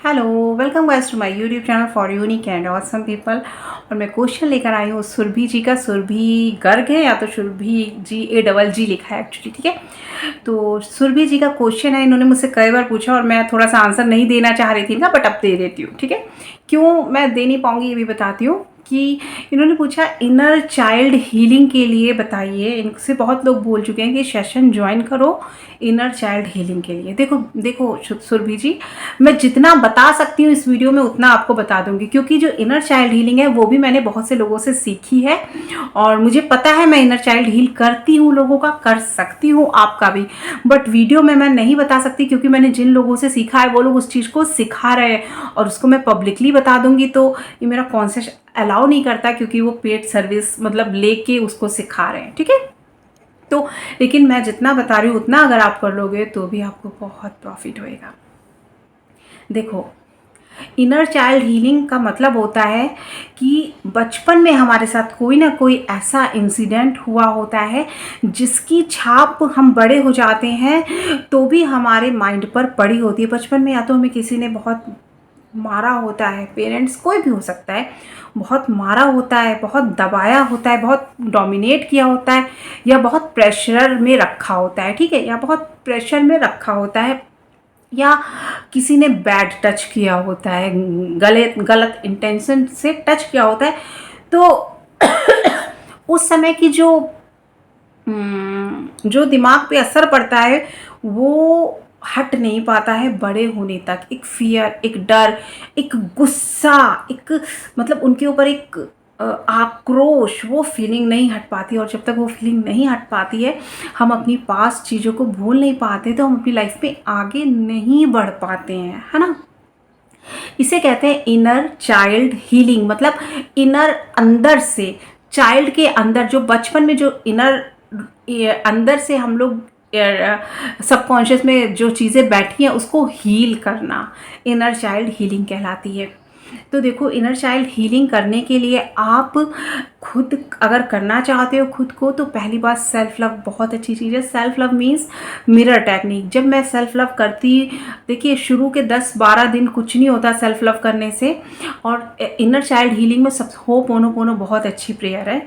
Hello, welcome guys to my YouTube channel for unique and awesome people. और मैं question लेकर आई हूँ सुरभि जी का। सुरभि गर्ग है या तो सुरभि जी AGG लिखा है एक्चुअली, ठीक है। तो सुरभि जी का क्वेश्चन है, इन्होंने मुझसे कई बार पूछा और मैं थोड़ा सा आंसर नहीं देना चाह रही थी ना, बट अब दे देती हूँ, ठीक है। क्यों मैं दे नहीं पाऊँगी ये भी बताती हूँ कि इन्होंने पूछा इनर चाइल्ड हीलिंग के लिए बताइए। इनसे बहुत लोग बोल चुके हैं कि सेशन ज्वाइन करो इनर चाइल्ड हीलिंग के लिए। देखो देखो सुरभि जी, मैं जितना बता सकती हूँ इस वीडियो में उतना आपको बता दूंगी, क्योंकि जो इनर चाइल्ड हीलिंग है वो भी मैंने बहुत से लोगों से सीखी है और मुझे पता है मैं इनर चाइल्ड हील करती हूँ, लोगों का कर सकती हूँ, आपका भी। बट वीडियो में मैं नहीं बता सकती क्योंकि मैंने जिन लोगों से सीखा है वो लोग उस चीज़ को सिखा रहे हैं और उसको मैं पब्लिकली बता दूंगी तो ये मेरा कॉन्सेप्ट अलाउ नहीं करता, क्योंकि वो पेड सर्विस मतलब लेके उसको सिखा रहे हैं, ठीक है। तो लेकिन मैं जितना बता रही हूँ उतना अगर आप कर लोगे तो भी आपको बहुत प्रॉफिट होएगा। देखो, इनर चाइल्ड हीलिंग का मतलब होता है कि बचपन में हमारे साथ कोई ना कोई ऐसा इंसिडेंट हुआ होता है जिसकी छाप हम बड़े हो जाते हैं तो भी हमारे माइंड पर पड़ी होती है। बचपन में या तो हमें किसी ने बहुत मारा होता है, पेरेंट्स कोई भी हो सकता है, बहुत मारा होता है, बहुत दबाया होता है, बहुत डोमिनेट किया होता है, या बहुत प्रेशर में रखा होता है, ठीक है, या बहुत प्रेशर में रखा होता है, या किसी ने बैड टच किया होता है, गलत गलत इंटेंशन से टच किया होता है। तो उस समय की जो दिमाग पे असर पड़ता है वो हट नहीं पाता है बड़े होने तक। एक फियर, एक डर, एक गुस्सा, एक मतलब उनके ऊपर एक आक्रोश, वो फीलिंग नहीं हट पाती। और जब तक वो फीलिंग नहीं हट पाती है, हम अपनी पास्ट चीज़ों को भूल नहीं पाते, तो हम अपनी लाइफ में आगे नहीं बढ़ पाते हैं, है ना। इसे कहते हैं इनर चाइल्ड हीलिंग। मतलब इनर अंदर से, चाइल्ड के अंदर जो बचपन में जो इनर अंदर से हम लोग सबकॉन्शियस में जो चीज़ें बैठी हैं उसको हील करना इनर चाइल्ड हीलिंग कहलाती है। तो देखो, इनर चाइल्ड हीलिंग करने के लिए आप खुद अगर करना चाहते हो खुद को, तो पहली बात सेल्फ लव बहुत अच्छी चीज़ है। Self love means mirror technique. जब मैं सेल्फ लव करती, देखिए शुरू के 10-12 दिन कुछ नहीं होता सेल्फ लव करने से। और इनर चाइल्ड हीलिंग में सब होपोनोपोनो बहुत अच्छी प्रेयर है।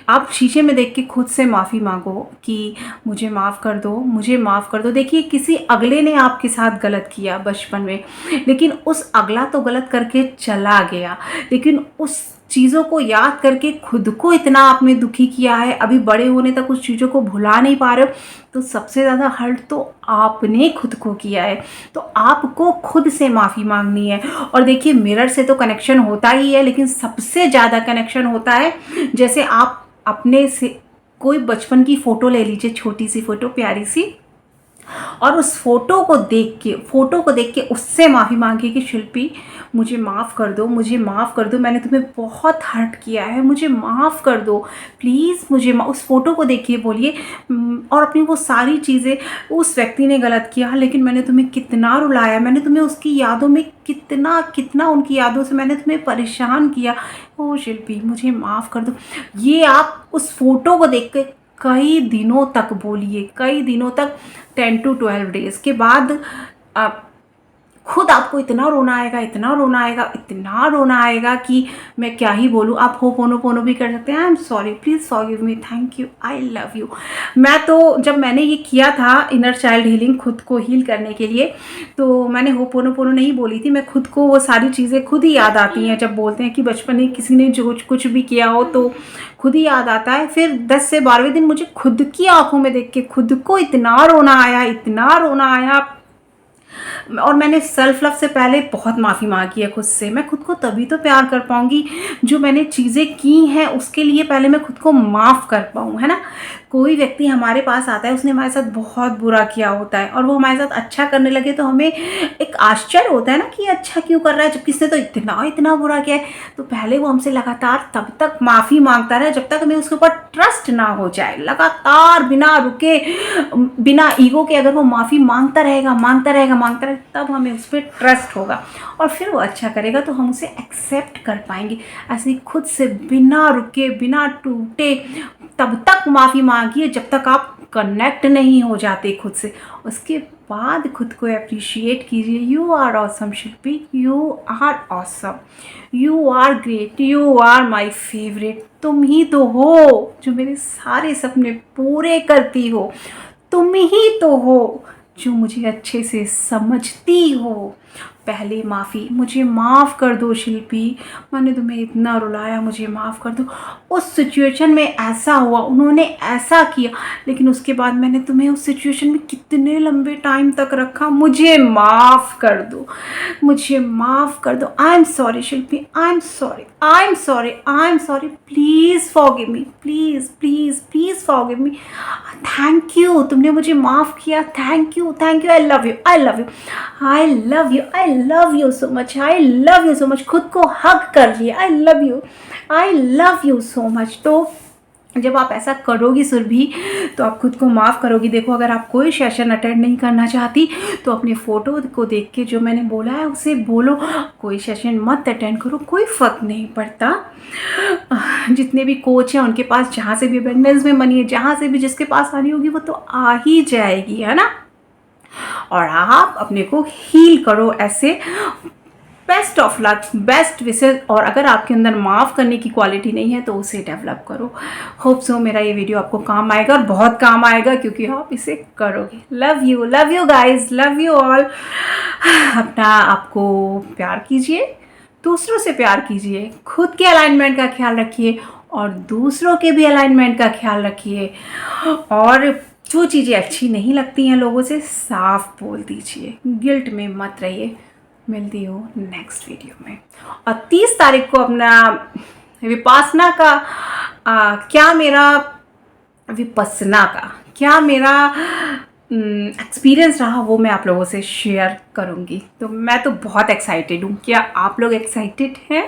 आप शीशे में देख के खुद से माफ़ी मांगो कि मुझे माफ़ कर दो, मुझे माफ़ कर दो। देखिए, किसी अगले ने आपके साथ गलत किया बचपन में, लेकिन उस अगला तो गलत करके चला गया, लेकिन उस चीज़ों को याद करके खुद को इतना आपने दुखी किया है, अभी बड़े होने तक उस चीज़ों को भुला नहीं पा रहे हो, तो सबसे ज़्यादा हर्ट तो आपने खुद को किया है। तो आपको खुद से माफ़ी मांगनी है। और देखिए, मिरर से तो कनेक्शन होता ही है, लेकिन सबसे ज़्यादा कनेक्शन होता है जैसे आप अपने से कोई बचपन की फ़ोटो ले लीजिए, छोटी सी फ़ोटो प्यारी सी, और उस फोटो को देख के उससे माफ़ी मांगिए कि शिल्पी मुझे माफ़ कर दो, मुझे माफ़ कर दो, मैंने तुम्हें बहुत हर्ट किया है, मुझे माफ़ कर दो प्लीज़, मुझे उस फोटो को देखिए, बोलिए और अपनी वो सारी चीज़ें, उस व्यक्ति ने गलत किया लेकिन मैंने तुम्हें कितना रुलाया, मैंने तुम्हें उसकी यादों में कितना कितना उनकी यादों से मैंने तुम्हें परेशान किया, ओ शिल्पी मुझे माफ़ कर दो। ये आप उस फोटो को देख के कई दिनों तक बोलिए, कई दिनों तक, 10 to 12 डेज के बाद आप खुद आपको इतना रोना आएगा, इतना रोना आएगा, इतना रोना आएगा कि मैं क्या ही बोलूँ। आप होपोनोपोनो भी कर सकते हैं, I am sorry, please forgive me, thank you, I love you. मैं तो जब मैंने ये किया था इनर चाइल्ड हीलिंग खुद को हील करने के लिए, तो मैंने होपोनोपोनो नहीं बोली थी, मैं खुद को वो सारी चीज़ें खुद ही याद आती हैं। जब बोलते हैं कि बचपन में किसी ने जो कुछ भी किया हो तो खुद ही याद आता है। फिर 10 से 12वें दिन मुझे खुद की आंखों में देख के खुद को इतना रोना आया, इतना रोना आया। और मैंने सेल्फ लव से पहले बहुत माफ़ी मांगी है खुद से। मैं खुद को तभी तो प्यार कर पाऊंगी जो मैंने चीज़ें की हैं उसके लिए पहले मैं खुद को माफ़ कर पाऊँ, है ना। कोई व्यक्ति हमारे पास आता है, उसने हमारे साथ बहुत बुरा किया होता है और वो हमारे साथ अच्छा करने लगे तो हमें एक आश्चर्य होता है ना कि अच्छा क्यों कर रहा है, जब किसने तो इतना इतना बुरा किया है। तो पहले वो हमसे लगातार तब तक माफ़ी मांगता रहे जब तक हमें उसके ऊपर ट्रस्ट ना हो जाए। लगातार बिना रुके, बिना ईगो के अगर वो माफ़ी मांगता रहेगा, मांगता रहेगा, मांगता रहेगा, तब हमें उस पर ट्रस्ट होगा और फिर वो अच्छा करेगा तो हम उसे एक्सेप्ट कर पाएंगे। ऐसे ही खुद से बिना रुके, बिना टूटे तब तक माफ़ी मांगिए जब तक आप कनेक्ट नहीं हो जाते खुद से। उसके बाद खुद को अप्रिशिएट कीजिए। You are awesome Shilpi, you are awesome, you are great, you are my favourite. तुम ही तो हो जो मेरे सारे सपने पूरे करती हो, तुम ही तो हो जो मुझे अच्छे से समझती हो। पहले माफ़ी, मुझे माफ़ कर दो शिल्पी, मैंने तुम्हें इतना रुलाया, मुझे माफ़ कर दो। उस सिचुएशन में ऐसा हुआ, उन्होंने ऐसा किया, लेकिन उसके बाद मैंने तुम्हें उस सिचुएशन में कितने लंबे टाइम तक रखा। मुझे माफ़ कर दो, मुझे माफ़ कर दो। I am sorry Shilpi, I am sorry, I am sorry, I am sorry. Please forgive me, please please please forgive me. Thank you, तुमने मुझे माफ़ किया। Thank you, thank you. I love you, I love you, I love you, I love you so much, I love you so much. खुद को हग कर लिया। I love you so much. तो जब आप ऐसा करोगी सुरभि, तो आप खुद को माफ़ करोगी। देखो, अगर आप कोई सेशन अटेंड नहीं करना चाहती तो अपने फ़ोटो को देख के जो मैंने बोला है उसे बोलो, कोई सेशन मत अटेंड करो, कोई फ़र्क नहीं पड़ता। जितने भी कोच हैं उनके पास जहाँ से भी अवेयरनेस में मनी है, जहाँ से भी जिसके पास आनी होगी वो तो आ ही जाएगी, है ना। और आप अपने को हील करो ऐसे। Best of luck, best wishes. और अगर आपके अंदर माफ़ करने की क्वालिटी नहीं है तो उसे डेवलप करो। होप सो मेरा ये वीडियो आपको काम आएगा, और बहुत काम आएगा क्योंकि आप इसे करोगे। Love you guys, love you all. अपना आपको प्यार कीजिए, दूसरों से प्यार कीजिए, खुद के अलाइनमेंट का ख्याल रखिए और दूसरों के भी अलाइनमेंट का ख्याल रखिए। और जो चीज़ें अच्छी नहीं लगती हैं लोगों से साफ बोल दीजिए, गिल्ट में मत रहिए। मिलती हूँ नेक्स्ट वीडियो में। और 30 तारीख को अपना विपासना का विपसना का क्या मेरा एक्सपीरियंस रहा वो मैं आप लोगों से शेयर करूँगी। तो मैं तो बहुत एक्साइटेड हूँ। क्या आप लोग एक्साइटेड हैं?